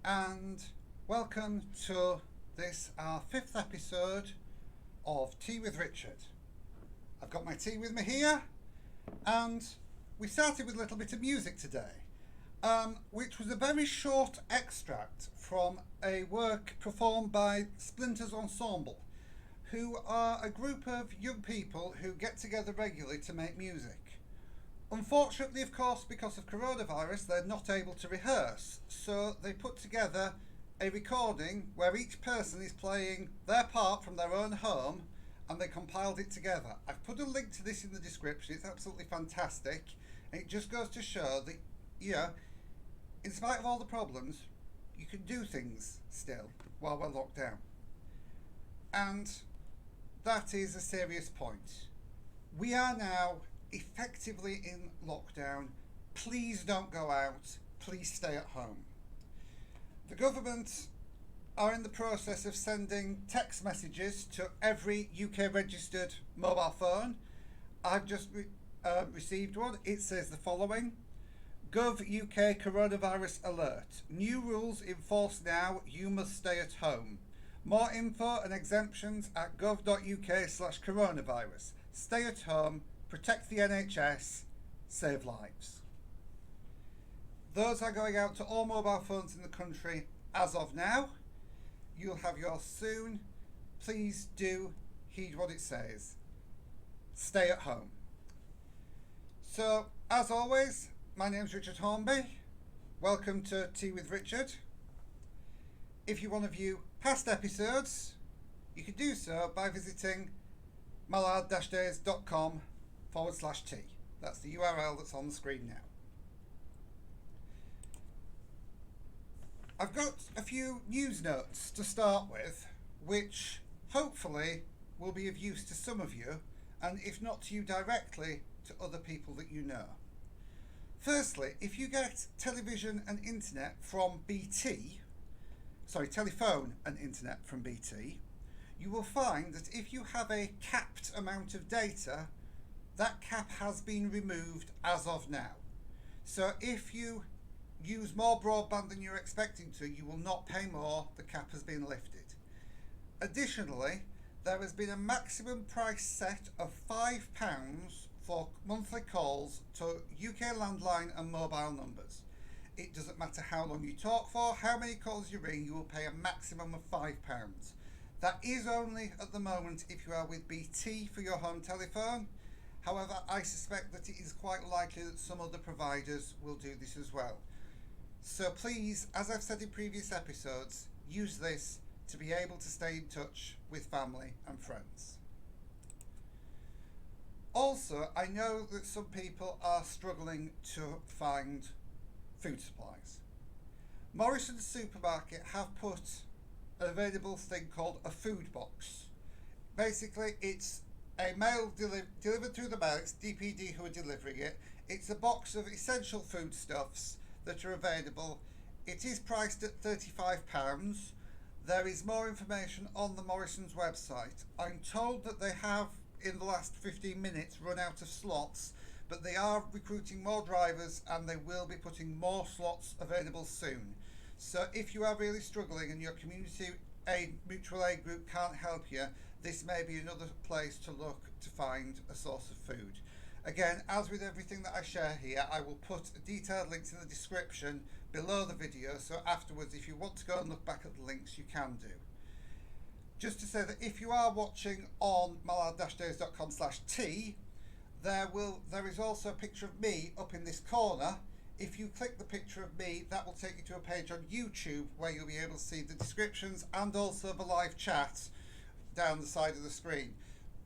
and welcome to this, our fifth episode of Tea with Richard. I've got my tea with me here, and we started with a little bit of music today, which was a very short extract from a work performed by Splinters Ensemble, who are a group of young people who get together regularly to make music. Unfortunately, of course, because of coronavirus, they're not able to rehearse, so they put together a recording where each person is playing their part from their own home, and they compiled it together. I've put a link to this in the description. It's absolutely fantastic, and it just goes to show that, in spite of all the problems, you can do things still while we're locked down. And that is a serious point. We are now effectively in lockdown. Please don't go out. Please stay at home. The government are in the process of sending text messages to every UK registered mobile phone. I've just received one. It says the following: Gov UK coronavirus alert. New rules in force now. You must stay at home. More info and exemptions at gov.uk/coronavirus. Stay at home. Protect the NHS, save lives. Those are going out to all mobile phones in the country as of now. You'll have yours soon. Please do heed what it says. Stay at home. So, as always, my name's Richard Hornby. Welcome to Tea with Richard. If you want to view past episodes, you can do so by visiting mallard-days.com/T. That's the URL that's on the screen now. I've got a few news notes to start with, which hopefully will be of use to some of you, and if not to you directly, to other people that you know. Firstly, if you get television and internet from telephone and internet from BT, you will find that if you have a capped amount of data, that cap has been removed as of now. So if you use more broadband than you're expecting to, you will not pay more. The cap has been lifted. Additionally, there has been a maximum price set of £5 for monthly calls to UK landline and mobile numbers. It doesn't matter how long you talk for, how many calls you ring, you will pay a maximum of £5. That is only at the moment if you are with BT for your home telephone. However, I suspect that it is quite likely that some other providers will do this as well. So please, as I've said in previous episodes, use this to be able to stay in touch with family and friends. Also, I know that some people are struggling to find food supplies. Morrison's supermarket have put an available thing called a food box. Basically, it's a mail delivered through the mail. It's DPD who are delivering it. It's a box of essential foodstuffs that are available. It is priced at £35. There is more information on the Morrison's website. I'm told that they have, in the last 15 minutes, run out of slots, but they are recruiting more drivers and they will be putting more slots available soon. So if you are really struggling and your community aid, mutual aid group can't help you, this may be another place to look to find a source of food. Again, as with everything that I share here, I will put detailed links in the description below the video, so afterwards if you want to go and look back at the links, you can do. Just to say that if you are watching on mallard-days.com/T, there is also a picture of me up in this corner. If you click the picture of me, that will take you to a page on YouTube where you'll be able to see the descriptions and also the live chat down the side of the screen.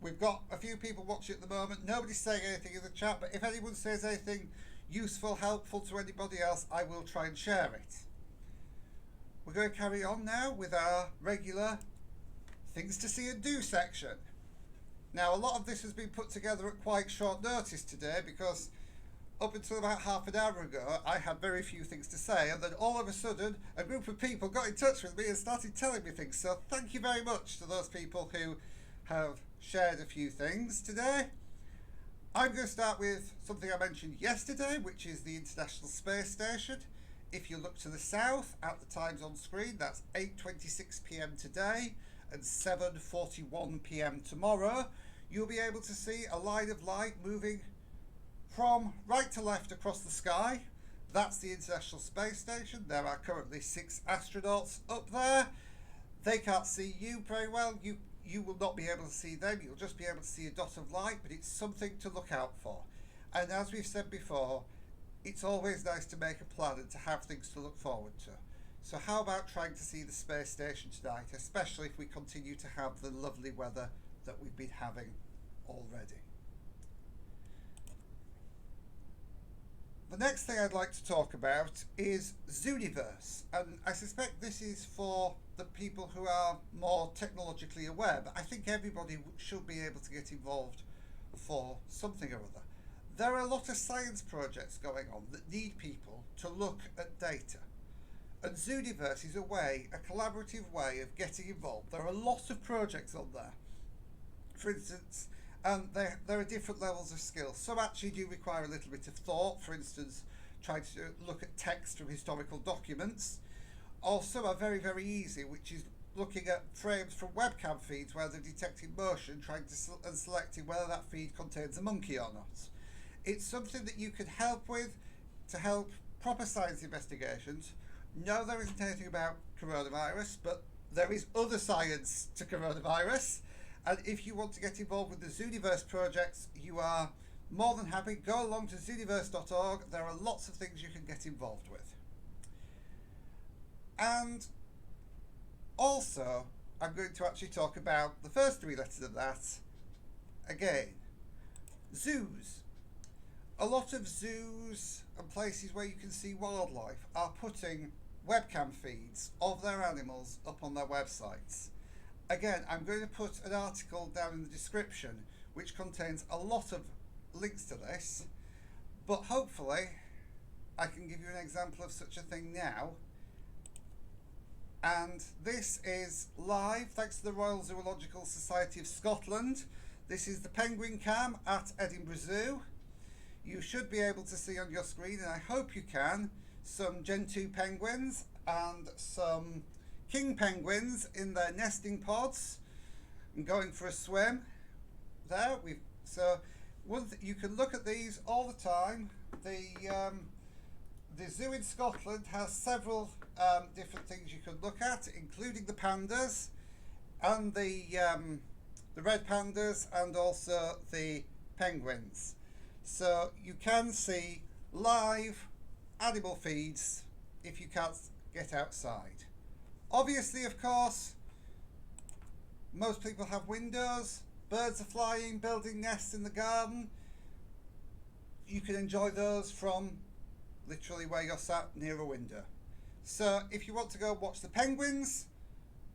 We've got a few people watching at the moment. Nobody's saying anything in the chat, but if anyone says anything useful, helpful to anybody else, I will try and share it. We're going to carry on now with our regular things to see and do section. Now, a lot of this has been put together at quite short notice today because up until about half an hour ago, I had very few things to say, and then all of a sudden, a group of people got in touch with me and started telling me things. So thank you very much to those people who have shared a few things today. I'm going to start with something I mentioned yesterday, which is the International Space Station. If you look to the south at the times on screen, that's 8:26 p.m. today and 7:41 p.m. tomorrow, you'll be able to see a line of light moving from right to left across the sky. That's the International Space Station. There are currently 6 astronauts up there. They can't see you very well. You will not be able to see them. You'll just be able to see a dot of light, but it's something to look out for. And as we've said before, it's always nice to make a plan and to have things to look forward to. So how about trying to see the space station tonight, especially if we continue to have the lovely weather that we've been having already. The next thing I'd like to talk about is Zooniverse, and I suspect this is for the people who are more technologically aware, but I think everybody should be able to get involved for something or other. There are a lot of science projects going on that need people to look at data, and Zooniverse is a collaborative way of getting involved. There are lots of projects on there. For instance, there are different levels of skill. Some actually do require a little bit of thought, for instance, trying to look at text from historical documents. Or some are very, very easy, which is looking at frames from webcam feeds where they're detecting motion, trying to and selecting whether that feed contains a monkey or not. It's something that you can help with to help proper science investigations. No, there isn't anything about coronavirus, but there is other science to coronavirus. And if you want to get involved with the Zooniverse projects, you are more than happy. Go along to zooniverse.org. There are lots of things you can get involved with. And also, I'm going to actually talk about the first 3 letters of that again. Zoos. A lot of zoos and places where you can see wildlife are putting webcam feeds of their animals up on their websites. Again, I'm going to put an article down in the description which contains a lot of links to this, but hopefully I can give you an example of such a thing now. And this is live thanks to the Royal Zoological Society of Scotland. This is the Penguin Cam at Edinburgh Zoo. You should be able to see on your screen, and I hope you can, some Gen 2 penguins and some king penguins in their nesting pods and going for a swim. There, you can look at these all the time. The zoo in Scotland has several different things you can look at, including the pandas and the red pandas and also the penguins. So you can see live animal feeds if you can't get outside. Obviously, of course, most people have windows, birds are flying, building nests in the garden. You can enjoy those from literally where you're sat near a window. So if you want to go watch the penguins,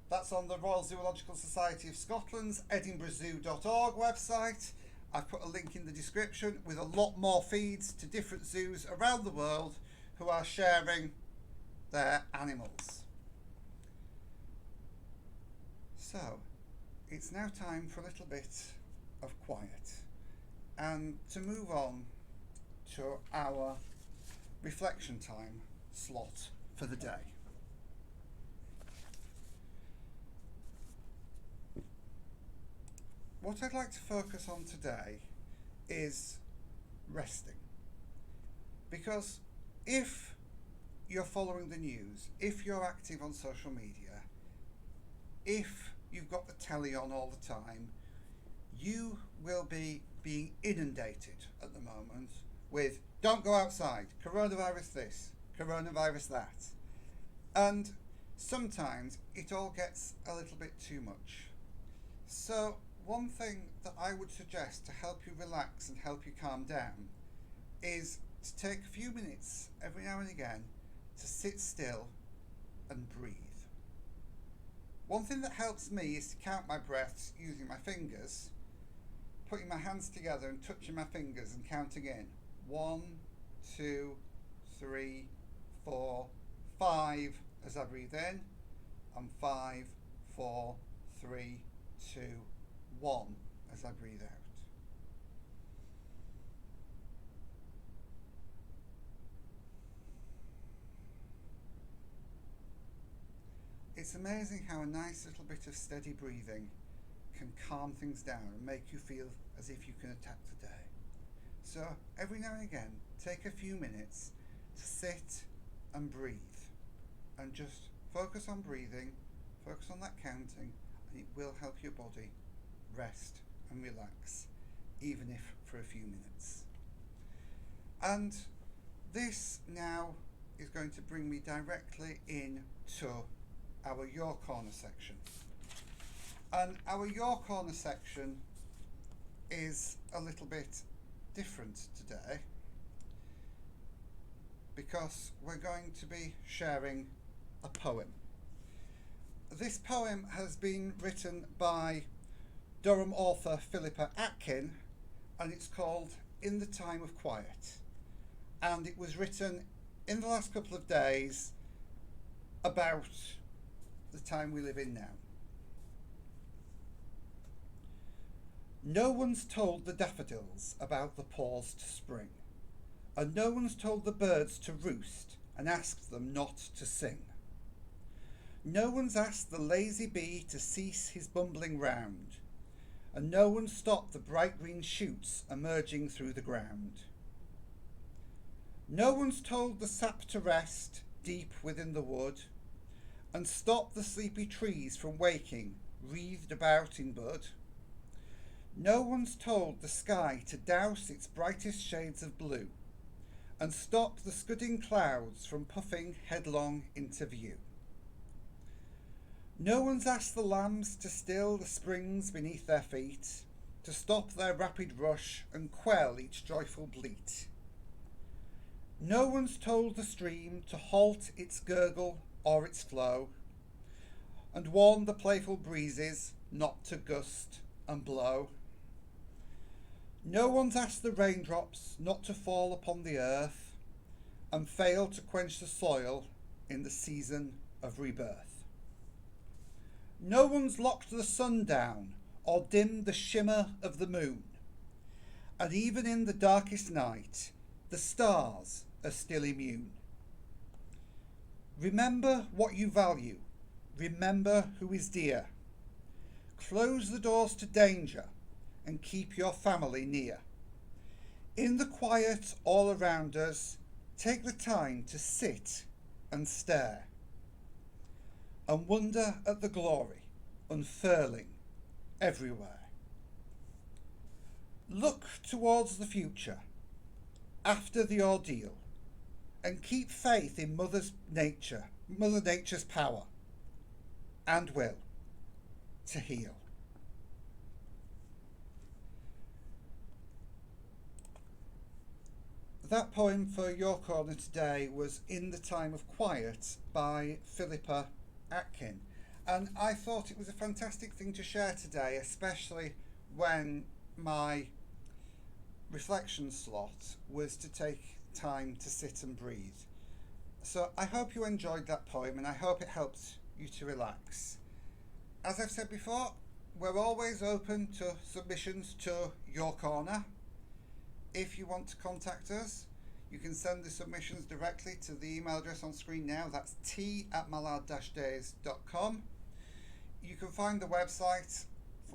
that's on the Royal Zoological Society of Scotland's edinburghzoo.org website. I've put a link in the description with a lot more feeds to different zoos around the world who are sharing their animals. So it's now time for a little bit of quiet and to move on to our reflection time slot for the day. What I'd like to focus on today is resting. Because if you're following the news, if you're active on social media, if you've got the telly on all the time, you will be being inundated at the moment with don't go outside, coronavirus this, coronavirus that. And sometimes it all gets a little bit too much. So one thing that I would suggest to help you relax and help you calm down is to take a few minutes every now and again to sit still and breathe. One thing that helps me is to count my breaths using my fingers, putting my hands together and touching my fingers and counting in 1, 2, 3, 4, 5 as I breathe in, and 5, 4, 3, 2, 1 as I breathe out. It's amazing how a nice little bit of steady breathing can calm things down and make you feel as if you can attack the day. So every now and again, take a few minutes to sit and breathe and just focus on breathing, focus on that counting, and it will help your body rest and relax, even if for a few minutes. And this now is going to bring me directly into our Your Corner section. And our Your Corner section is a little bit different today because we're going to be sharing a poem. This poem has been written by Durham author Philippa Atkin, and it's called In the Time of Quiet. And it was written in the last couple of days about the time we live in now. No one's told the daffodils about the pause to spring, and no one's told the birds to roost and asked them not to sing. No one's asked the lazy bee to cease his bumbling round, and no one's stopped the bright green shoots emerging through the ground. No one's told the sap to rest deep within the wood, and stopped the sleepy trees from waking, wreathed about in bud. No one's told the sky to douse its brightest shades of blue, and stop the scudding clouds from puffing headlong into view. No one's asked the lambs to still the springs beneath their feet, to stop their rapid rush and quell each joyful bleat. No one's told the stream to halt its gurgle or its flow, and warn the playful breezes not to gust and blow. No one's asked the raindrops not to fall upon the earth, and fail to quench the soil in the season of rebirth. No one's locked the sun down or dimmed the shimmer of the moon, and even in the darkest night, the stars are still immune. Remember what you value, remember who is dear. Close the doors to danger and keep your family near. In the quiet all around us, take the time to sit and stare, and wonder at the glory unfurling everywhere. Look towards the future, after the ordeal, and keep faith in Mother Nature's power and will to heal. That poem for Your Corner today was In the Time of Quiet by Philippa Atkin. And I thought it was a fantastic thing to share today, especially when my reflection slot was to take time to sit and breathe. So I hope you enjoyed that poem, and I hope it helped you to relax. As I've said before, we're always open to submissions to Your Corner. If you want to contact us, you can send the submissions directly to the email address on screen now. That's t@mallard-days.com. You can find the website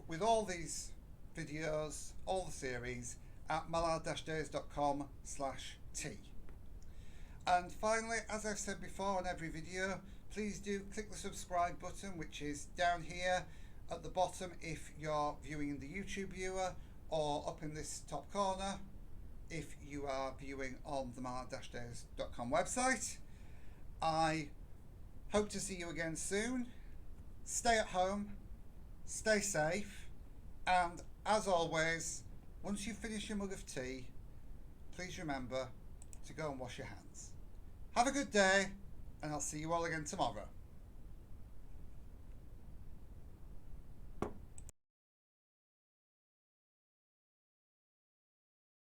with all these videos, all the series, at mallard-days.com/t. And finally, as I've said before on every video, please do click the subscribe button, which is down here at the bottom if you're viewing in the YouTube viewer, or up in this top corner if you are viewing on the mallard-days.com website. I hope to see you again soon. Stay at home, stay safe, and as always, once you finish your mug of tea, please remember to go and wash your hands. Have a good day, and I'll see you all again tomorrow.